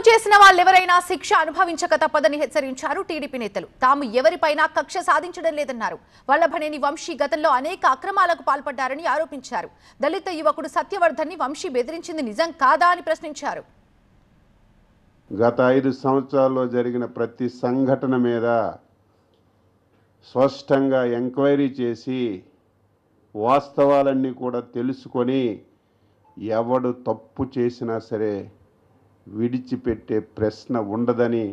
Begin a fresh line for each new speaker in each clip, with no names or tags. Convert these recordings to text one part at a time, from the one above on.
చేసిన వాళ్ళెవరైనా శిక్ష అనుభవించక తప్పదని హెచ్చరించారు టీడీపీ నేతలు. తాము ఎవరిపైనా కక్ష సాధించడం లేదన్నారు. వల్లభనేని వంశీ గతంలో అనేక అక్రమాలకు పాల్పడ్డారని ఆరోపించారు. దళిత యువకుడు సత్యవర్ధన్ని వంశీ బెదిరించింది నిజం కాదా అని ప్రశ్నించారు.
గత 5 సంవత్సరాల్లో జరిగిన ప్రతి సంఘటన మీద స్పష్టంగా ఎంక్వైరీ చేసి వాస్తవాలన్నీ కూడా తెలుసుకొని ఎవడు తప్పు చేసినా సరే విడిచిపెట్టే ప్రశ్న ఉండదని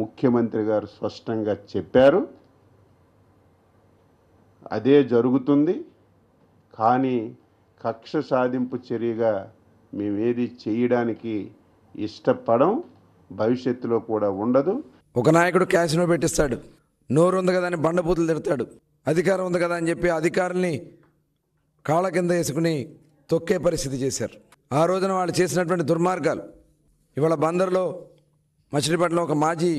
ముఖ్యమంత్రి గారు స్పష్టంగా చెప్పారు. అదే జరుగుతుంది. కానీ కక్ష సాధింపు చర్యగా మేమేది చేయడానికి ఇష్టపడం, భవిష్యత్తులో కూడా ఉండదు.
ఒక నాయకుడు క్యాసినో పెట్టిస్తాడు, నోరు ఉంది కదా అని బండబూతులు తిడతాడు, అధికారం ఉంది కదా అని చెప్పి అధికారుల్ని కాళ్ళ కింద వేసుకుని తొక్కే పరిస్థితి చేశారు. ఆ రోజున వాళ్ళు చేసినటువంటి దుర్మార్గాలు ఇవాళ బందర్లో మచిలీపట్నంలో ఒక మాజీ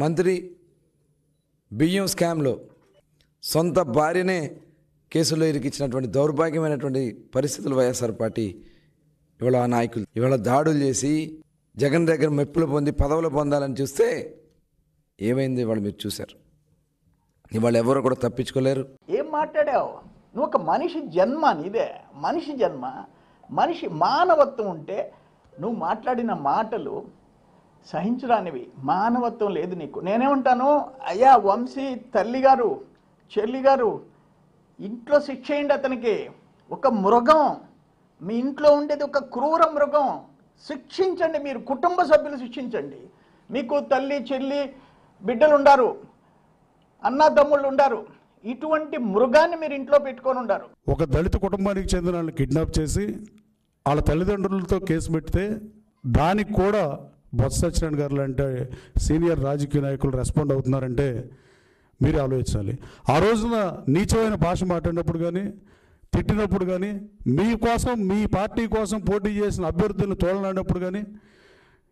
మంత్రి బియ్యం స్కామ్లో సొంత భార్యనే కేసులో ఇరికిచ్చినటువంటి దౌర్భాగ్యమైనటువంటి పరిస్థితులు వైఎస్ఆర్ పార్టీ ఇవాళ ఆ నాయకులు ఇవాళ దాడులు చేసి జగన్ దగ్గర మెప్పులు పొంది పదవులు పొందాలని చూస్తే ఏమైంది ఇవాళ మీరు చూశారు. ఇవాళ ఎవరు కూడా తప్పించుకోలేరు.
ఏం మాట్లాడావు నువ్వు? ఒక మనిషి జన్మ నీదే, మనిషి జన్మ, మనిషి మానవత్వం ఉంటే నువ్వు మాట్లాడిన మాటలు సహించరానివి. మానవత్వం లేదు నీకు. నేనేమంటాను, అయ్యా వంశీ తల్లి గారు, చెల్లి గారు, ఇంట్లో శిక్ష చేయండి అతనికి. ఒక మృగం, మీ ఇంట్లో ఉండేది ఒక క్రూర మృగం. శిక్షించండి, మీరు కుటుంబ సభ్యులు శిక్షించండి. మీకు తల్లి చెల్లి బిడ్డలు ఉండారు, అన్నా తమ్ముళ్ళు ఉండారు. ఇటువంటి మృగాన్ని మీరు ఇంట్లో పెట్టుకొని ఉండారు.
ఒక దళిత కుటుంబానికి చెందిన వాళ్ళని కిడ్నాప్ చేసి వాళ్ళ తల్లిదండ్రులతో కేసు పెడితే దానికి కూడా బొత్స సత్యనారాయణ గారు లాంటి సీనియర్ రాజకీయ నాయకులు రెస్పాండ్ అవుతున్నారంటే మీరు ఆలోచించాలి. ఆ రోజున నీచమైన భాష మాట్లాడినప్పుడు కానీ, తిట్టినప్పుడు కానీ, మీకోసం మీ పార్టీ కోసం పోటీ చేసిన అభ్యర్థులను తోలనాడినప్పుడు కానీ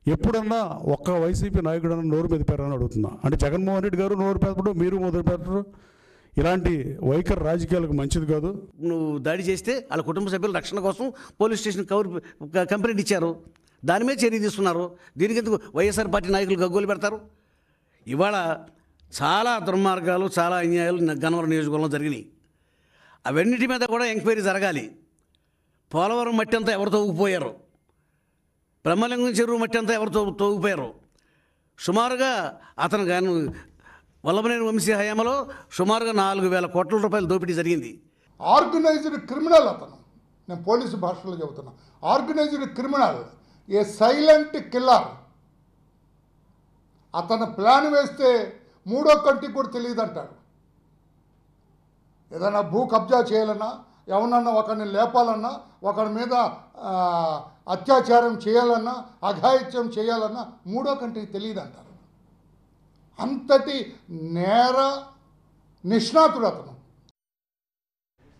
ఎప్పుడన్నా ఒక్క వైసీపీ నాయకుడు అన్న నోరు మెదిపారని అడుగుతున్నా. అంటే జగన్మోహన్ రెడ్డి గారు నోరు పెద్దప్పుడు మీరు మొదలు పెట్టరు. ఇలాంటి వైఖరి రాజకీయాలకు మంచిది కాదు.
నువ్వు దాడి చేస్తే వాళ్ళ కుటుంబ సభ్యుల రక్షణ కోసం పోలీస్ స్టేషన్ కంప్లైంట్ ఇచ్చారు, దాని మీద చర్య తీసుకున్నారు. దీనికి ఎందుకు వైఎస్ఆర్ పార్టీ నాయకులు గగ్గోలు పెడతారు? ఇవాళ చాలా దుర్మార్గాలు, చాలా అన్యాయాలు గన్నవరం నియోజకవర్గంలో జరిగినాయి. అవన్నిటి మీద కూడా ఎంక్వైరీ జరగాలి. పోలవరం మట్టి అంతా ఎవరు తవ్వుకుపోయారు, బ్రహ్మలింగం చెరువు మట్టి అంతా ఎవరు తవ్వుకుపోయారు. సుమారుగా అతను గాను వల్లభనేని వంశీ హయాంలో సుమారుగా 4,000 కోట్ల రూపాయల దోపిడీ జరిగింది.
ఆర్గనైజ్డ్ క్రిమినల్ అతను. నేను పోలీసు భాషలో చెబుతున్నా, ఆర్గనైజ్డ్ క్రిమినల్, ఏ సైలెంట్ కిల్లర్. అతను ప్లాన్ వేస్తే మూడో కంటికి కూడా తెలియదు అంటాడు. ఏదైనా భూ కబ్జా చేయాలన్నా, ఎవరన్నా ఒకరిని లేపాలన్నా, ఒకరి మీద అత్యాచారం చేయాలన్నా, అఘాయిత్యం చేయాలన్నా మూడో కంటికి తెలియదు అంటారు. అంతటి నేర నిష్ణాతుడు అతను.